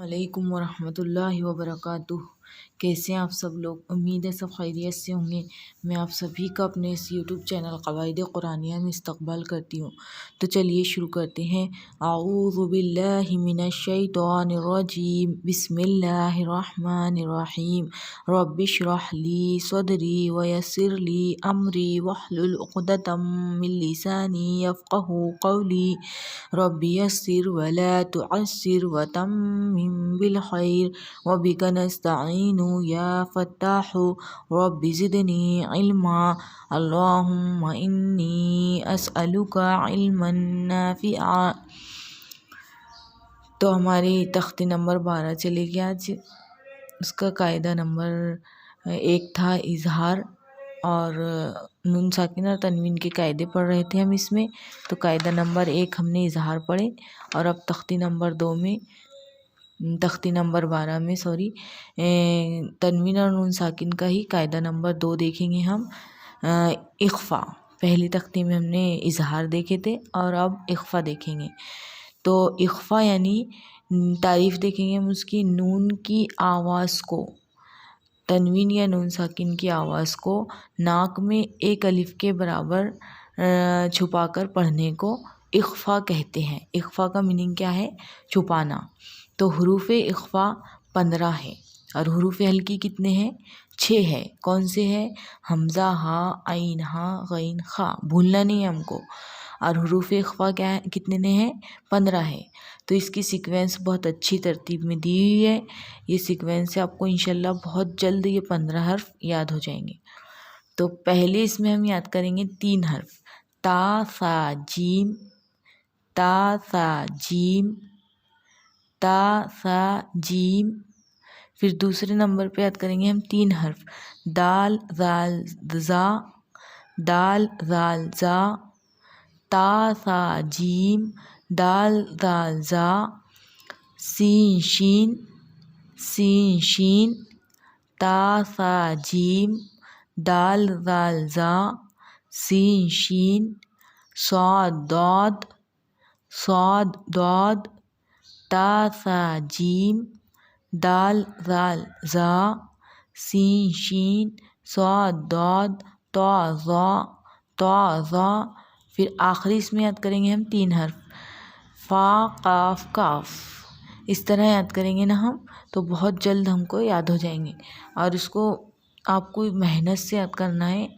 वालेकुम वरहमतुल्लाहि वबरकातुह। कैसे हैं आप सब लोग? उम्मीद है सब खैरियत से होंगे। मैं आप सभी का अपने इस यूट्यूब चैनल क़वाइद कुरानिया में इस्तक़बाल करती हूँ। तो चलिए शुरू करते हैं। आऊज़ु बिल्लाहि मिनश्शैतानिर्रजीम बिस्मिल्लाहिर्रहमानिर्रहीम रब्बिश्रह ली सदरी वयस्सिर ली अमरी वहलुल उक़दतम मिन लिसानी यफ़क़हू क़ौली रब्बि यस्सिर वला तुअस्सिर वतम्मिम बिल खैर वबिका नस्तईनु या फ़त्ताहु रब्बि ज़िदनी इल्मा अल्लाहुम्मा इन्नी अस्अलुका इल्मन नाफ़िआ। तो हमारी तख्ती नंबर 12 चलेगी आज। उसका कायदा नंबर 1 था इजहार और नून साकिन और तनवीन के कायदे पढ़ रहे थे हम इसमें। तो कायदा नंबर 1 हमने इजहार पढ़े और अब तख्ती नंबर 2 में तख्ती नंबर 12 में तनवीन और नून साकिन का ही कायदा नंबर 2 देखेंगे हम। इख्फ़ा पहली तख्ती में हमने इजहार देखे थे और अब इख्फ़ा देखेंगे। तो इख्फ़ा यानी तारीफ़ देखेंगे हम उसकी नून की आवाज़ को, तनवीन या नून साकिन की आवाज़ को नाक में एक अलिफ के बराबर छुपाकर पढ़ने को इख्फ़ा कहते हैं। इख्फ़ा का मीनिंग क्या है? छुपाना। तो हुरूफ़ इख्फ़ा 15 है और हुरूफ़ हल्की कितने हैं? 6 है। कौन से हैं? हमज़ा, हा, आइन, हा, गैन, खा, भूलना नहीं है हमको। और हुरूफ़ इख्फ़ा क्या है, कितने हैं? 15 है। तो इसकी सीक्वेंस बहुत अच्छी तरतीब में दी हुई है। ये सीक्वेंस से आपको इंशाल्लाह बहुत जल्द ये 15 हर्फ याद हो जाएंगे। तो पहले इसमें हम याद करेंगे 3 हर्फ, ता सा जीम, ता सा जीम, ता सा जीम। फिर दूसरे नंबर पे याद करेंगे हम 3 हर्फ, दाल जाल ज़ा, दाल जाल ज़ा, ता सा जीम, दाल दाल ज़ा, सीन शीन, सीन शीन, ता सा जीम, दाल दाल ज़ा, सीन शीन, सॉद दौद, सॉद दौद, ता सा जीम, दाल दाल ज़ा, सीन शीन, सॉद दौद, तौ ज़ा, तौ ज़ा। फिर आखिरी इसमें याद करेंगे हम 3 हर्फ, फ़ा काफ काफ। इस तरह याद करेंगे ना हम तो बहुत जल्द हमको याद हो जाएंगे। और इसको आपको मेहनत से याद करना है,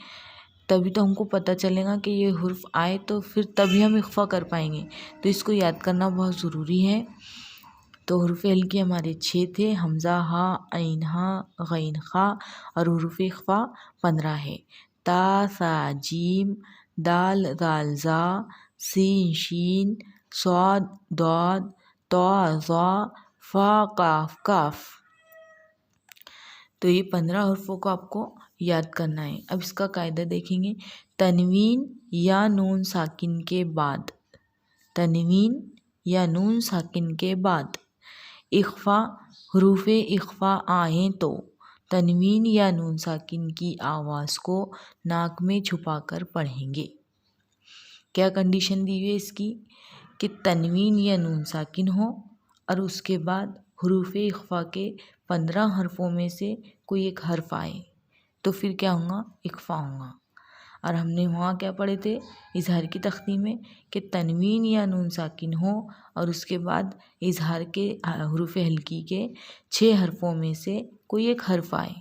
तभी तो हमको पता चलेगा कि ये हुर्फ आए, तो फिर तभी हम इख्फ़ा कर पाएंगे। तो इसको याद करना बहुत ज़रूरी है। तो हुरूफ़ हल्की हमारे 6 थे, हमज़ा, हा, आइन, हा, गैन, खा। और हुरूफ़ इख्फ़ा 15 है, ता सा जीम, दाल दाल ज़ा, सीन शीन, सॉद दौद, तौ ज़ा, फ़ा काफ काफ। तो ये 15 हर्फ़ों को आपको याद करना है। अब इसका कायदा देखेंगे, तनवीन या नून साकिन के बाद, तनवीन या नून साकिन के बाद इख्फ़ा, हुरूफ़ इख्फ़ा आएँ तो तनवीन या नून साकिन की आवाज़ को नाक में छुपाकर पढ़ेंगे। क्या कंडीशन दी हुई है इसकी? कि तनवीन या नून साकिन हो और उसके बाद हुरूफ़ इख्फ़ा के 15 हर्फ़ों में से कोई एक हर्फ आए, तो फिर क्या होगा? इख्फ़ा होगा। और हमने वहाँ क्या पढ़े थे इजहार की तख्ती में कि तनवीन या नून साकिन हो और उसके बाद इजहार के हुरूफ़ हल्की के 6 हर्फ़ों में से कोई एक हर्फ आए,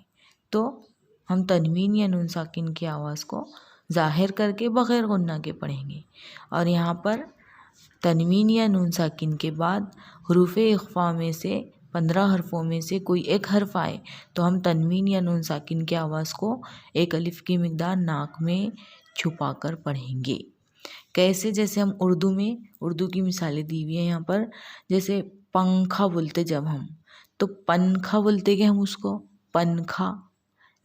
तो हम तनवीन या नून साकिन की आवाज़ को ज़ाहिर करके बग़ैर गुन्ना के पढ़ेंगे। और यहाँ पर तनवीन या नून साकिन के बाद हुरूफ़ इख्फ़ा में से 15 हर्फ़ों में से कोई एक हर्फ आए, तो हम तनवीन या नून साकिन की आवाज़ को एक अलिफ की मिक़दार नाक में छुपा कर पढ़ेंगे। कैसे? जैसे हम उर्दू की मिसालें दी हुई हैं यहाँ पर। जैसे पंखा बोलते जब हम, तो पनखा बोलते कि हम उसको पनखा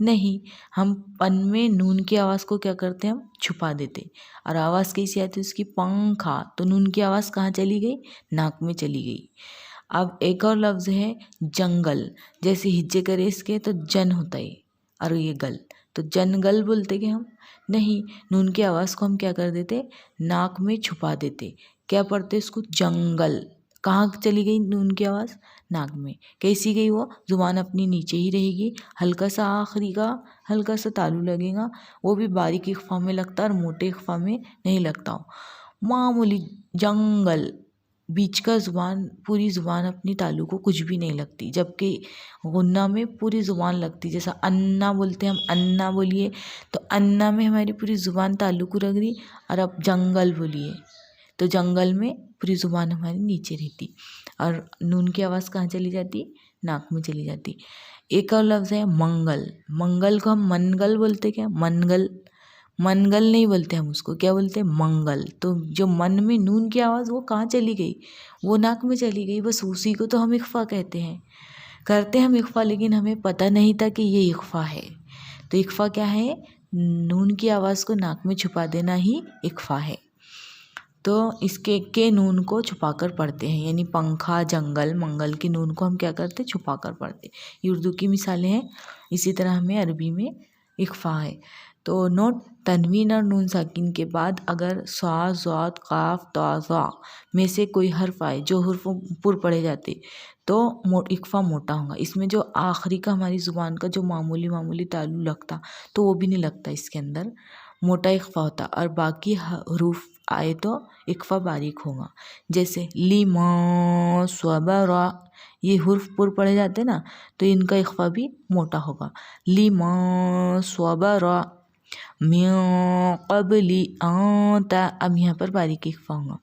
नहीं, हम पन में नून की आवाज़ को क्या करते हैं? हम छुपा देते। और आवाज़ कैसी आती है उसकी? पंखा। तो नून की आवाज़ कहाँ चली गई? नाक में चली गई। अब एक और लफ्ज़ है जंगल, जैसे हिज्जे करे इसके तो जन होता है और ये गल, तो जनगल बोलते कि हम नहीं, नून की आवाज़ को हम क्या कर देते? नाक में छुपा देते। क्या पढ़ते इसको? जंगल। कहाँ चली गई नून की आवाज़? नाक में। कैसी गई वो? ज़ुबान अपनी नीचे ही रहेगी, हल्का सा आखिरी का हल्का सा तालू लगेगा, वो भी बारीक इख्फा में लगता है और मोटे इख्फा में नहीं लगता। मामूली जंगल, बीच का ज़ुबान, पूरी ज़ुबान अपनी तालू को कुछ भी नहीं लगती, जबकि गुन्ना में पूरी ज़ुबान लगती। जैसा अन्ना बोलते हैं हम, अन्ना बोलिए तो अन्ना में हमारी पूरी ज़ुबान तालू को लग रही, और अब जंगल बोलिए तो जंगल में पूरी ज़ुबान हमारी नीचे रहती और नून की आवाज़ कहाँ चली जाती? नाक में चली जाती। एक और लफ्ज़ है मंगल। मंगल को हम मनगल बोलते क्या? मनगल, मनगल नहीं बोलते हम उसको, क्या बोलते हैं? मंगल। तो जो मन में नून की आवाज़ वो कहाँ चली गई? वो नाक में चली गई। बस उसी को तो हम इख्फा कहते हैं। करते हम इख्फा, लेकिन हमें पता नहीं था कि ये इख्फा है। तो इख्फा क्या है? नून की आवाज़ को नाक में छुपा देना ही इख्फा है। तो इसके के नून को छुपा कर पढ़ते हैं, यानी पंखा, जंगल, मंगल की नून को हम क्या करते? छुपा कर पढ़ते। ये उर्दू की मिसालें हैं। इसी तरह हमें अरबी में इख्फा है। तो नोट, तनवीन और नून साकिन के बाद अगर सा, ज़ाद, काफ, ता, ज़ा में से कोई हर्फ आए जो हुर्फ़ों पुर पढ़े जाते तो इख्फा मोटा होगा। इसमें जो आखिरी का हमारी ज़ुबान का जो मामूली तालू लगता तो वो भी नहीं लगता, इसके अंदर मोटा इख्फा होता, और बाकी हरूफ आए तो इख्फा बारीक होगा। जैसे लिमा, स्वबरा, ये हुर्फ पुर पढ़े जाते ना तो इनका इख्फा भी मोटा होगा। लिमा स्वबरा मिन क़ब्ली आता, अब यहाँ पर बारीक इख्फा होगा।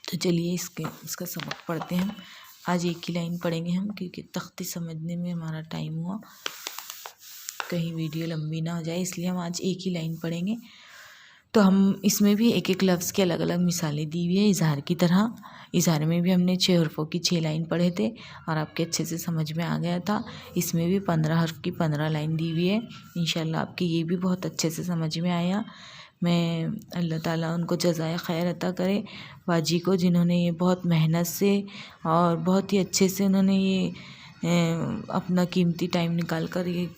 तो चलिए इसका सबक पढ़ते हैं। आज एक ही लाइन पढ़ेंगे हम, क्योंकि तख्ती समझने में हमारा टाइम हुआ, कहीं वीडियो लंबी ना हो जाए, इसलिए हम आज एक ही लाइन पढ़ेंगे। तो हम इसमें भी एक एक लफ्ज़ की अलग अलग मिसालें दी हुई है इज़हार की तरह। इज़हार में भी हमने 6 हर्फ़ों की 6 लाइन पढ़े थे और आपके अच्छे से समझ में आ गया था। इसमें भी 15 हर्फ़ की 15 लाइन दी हुई है। इंशाल्लाह आपकी ये भी बहुत अच्छे से समझ में आया। मैं अल्लाह ताला उनको जज़ाए खैर अता करे, बाजी को, जिन्होंने ये बहुत मेहनत से और बहुत ही अच्छे से उन्होंने ये अपना कीमती टाइम निकाल कर ये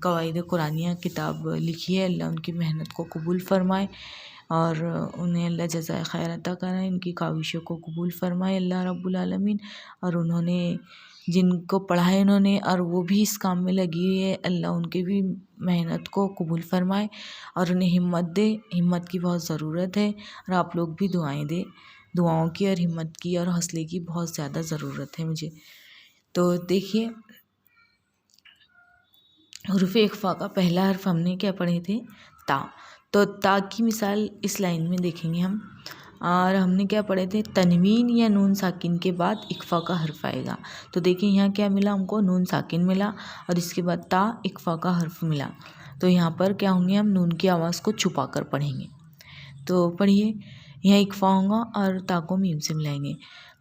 कवाइद कुरानिया किताब लिखी है। अल्लाह उनकी मेहनत को कबूल फ़रमाए और उन्हें अल्लाह जज़ाए खैर अता कराए, इनकी काविशों को कबूल फ़रमाए अल्लाह रब्बुल आलमीन। और उन्होंने जिनको पढ़ा है उन्होंने और वो भी इस काम में लगी हुई है, अल्लाह उनके भी मेहनत को कबूल फ़रमाए और उन्हें हिम्मत दे। हिम्मत की बहुत ज़रूरत है और आप लोग भी दुआएं दें। दुआओं की और हिम्मत की और हौसले की बहुत ज़्यादा ज़रूरत है मुझे। तो देखिए, हुर्फ़ इख्फ़ा का पहला हर्फ हमने क्या पढ़े थे? ता। तो ता की मिसाल इस लाइन में देखेंगे हम। और हमने क्या पढ़े थे? तनवीन या नून साकिन के बाद इख्फ़ा का हर्फ आएगा। तो देखिए यहाँ क्या मिला हमको? नून साकिन मिला और इसके बाद ता इख्फ़ा का हर्फ मिला। तो यहाँ पर क्या होंगे? हम नून की आवाज़ को छुपा कर पढ़ेंगे। तो पढ़िए, यहाँ इख्फ़ा होगा और ता को मीम से मिलाएंगे।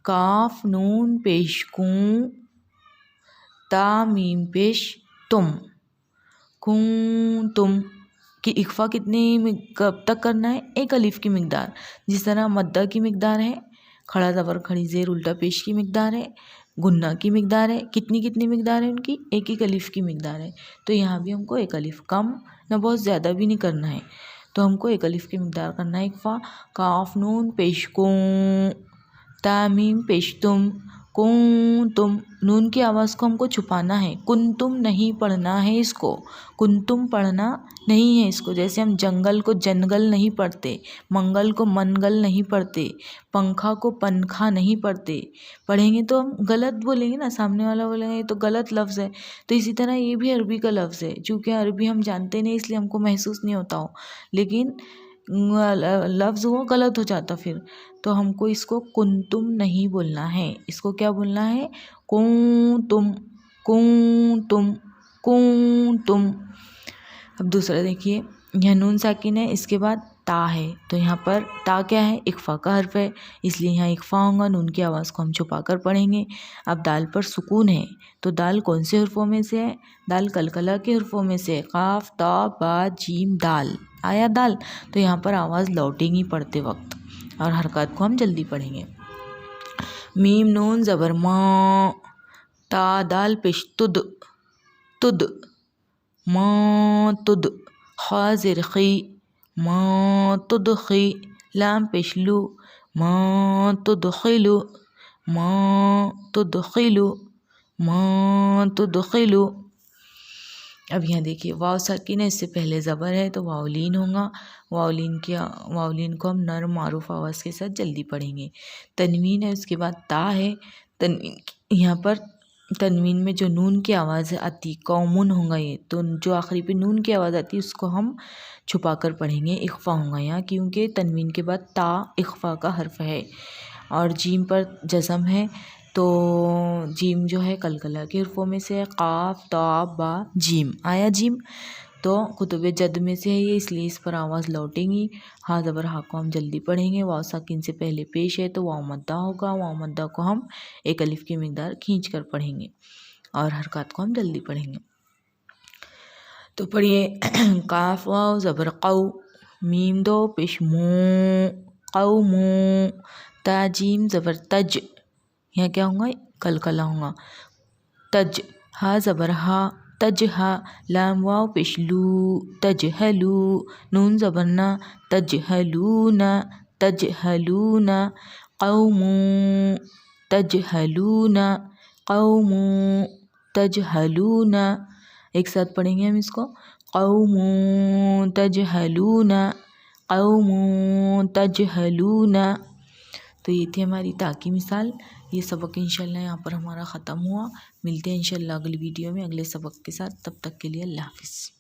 काफ नून पेश कूं, ता मीम पेश तुम, कूं तुम की इख्फ़ा कितने कब तक करना है? एक अलिफ की मिकदार। जिस तरह मद्दा की मिकदार है, खड़ा ज़बर खड़ी ज़ेर उल्टा पेश की मिकदार है, गुन्ना की मिकदार है, कितनी मिकदार है उनकी? एक एक अलिफ की मिकदार है। तो यहाँ भी हमको एक अलिफ, कम ना बहुत ज़्यादा भी नहीं करना है, तो हमको एक अलिफ की मिकदार करना है इख्फ़ा। काफ नून पेश कूं, ता मीम पेश तुम, कुंतुम। नून की आवाज़ को हमको छुपाना है, कुंतुम नहीं पढ़ना है इसको, कुंतुम पढ़ना नहीं है इसको। जैसे हम जंगल को जनगल नहीं पढ़ते, मंगल को मनगल नहीं पढ़ते, पंखा को पंखा नहीं पढ़ते। पढ़ेंगे तो हम गलत बोलेंगे ना, सामने वाला बोलेंगे ये तो गलत लफ्ज़ है। तो इसी तरह ये भी अरबी का लफ्ज़ है, चूँकि अरबी हम जानते नहीं इसलिए हमको महसूस नहीं होता हो, लेकिन लफ्ज़ वो गलत हो जाता फिर। तो हमको इसको कुंतुम नहीं बोलना है, इसको क्या बोलना है? कुंतुम, कुंतुम, कुंतुम। अब दूसरा देखिए, यह नून साकिन है, इसके बाद ता है। तो यहाँ पर ता क्या है? इख्फ़ा का हर्फ है, इसलिए यहाँ इख्फ़ा होगा। नून की आवाज़ को हम छुपा कर पढ़ेंगे। अब दाल पर सुकून है, तो दाल कौन से हर्फ़ों में से है? दाल कलकला के हर्फ़ों में से है। काफ ता बा जीम दाल, आया दाल। तो यहाँ पर आवाज़ लौटेगी पढ़ते वक्त और हरकत को हम जल्दी पढ़ेंगे। मीम नून ज़बर माँ, ता दाल पेश तुद, तुद, माँ तुद, खा ज़ेर खी, माँ तुद खी, लाम पेश लू, माँ तुद खिलू, माँ तुदखिलु, माँ तुदखिलु। अब यहाँ देखिए वाव साकिन है, इससे पहले ज़बर है तो वावलीन होगा। वावलीन को हम नर्म मारूफ आवाज़ के साथ जल्दी पढ़ेंगे। तनवीन है, उसके बाद ता है। तनवीन यहाँ पर तनवीन में जो नून की आवाज़ आती कौमुन होगा ये, तो जो आखिरी पे नून की आवाज़ आती है उसको हम छुपा कर पढ़ेंगे, इख्फा होगा यहाँ, क्योंकि तनवीन के बाद ता इख्फा का हर्फ है। और जीम पर जज़म है, तो जीम जो है कलकला के हरफों में से है, काफ ता बा जीम आया जीम, तो कुतुब जद में से है ये, इसलिए इस पर आवाज़ लौटेंगी। हा ज़बर हा को हम जल्दी पढ़ेंगे। वाव साकिन से पहले पेश है तो वाव मद्दा होगा। वाव मद्दा को हम एक अलिफ की मिकदार खींच कर पढ़ेंगे और हरकत को हम जल्दी पढ़ेंगे। तो पढ़िए काफ वाव ज़बर कौ, मीम दो पेश मू, कौमू। ता जीम ज़बर तज, यहाँ क्या होगा कलकला होगा, तज। हा ज़बर हा, तज हा। लाम वाव पेश लू, तज हलू। नून ज़बर ना, तज हलूना, तज हलूना। कौमू तज हलूना, कौमू तज हलूना। एक साथ पढ़ेंगे हम इसको, कौमू तज हलूना, कौमू तज हलूना। तो ये थी हमारी ता की मिसाल। ये सबक इंशाल्लाह यहाँ पर हमारा ख़त्म हुआ। मिलते हैं इंशाल्लाह अगली वीडियो में अगले सबक के साथ। तब तक के लिए अल्लाह हाफ़िज़।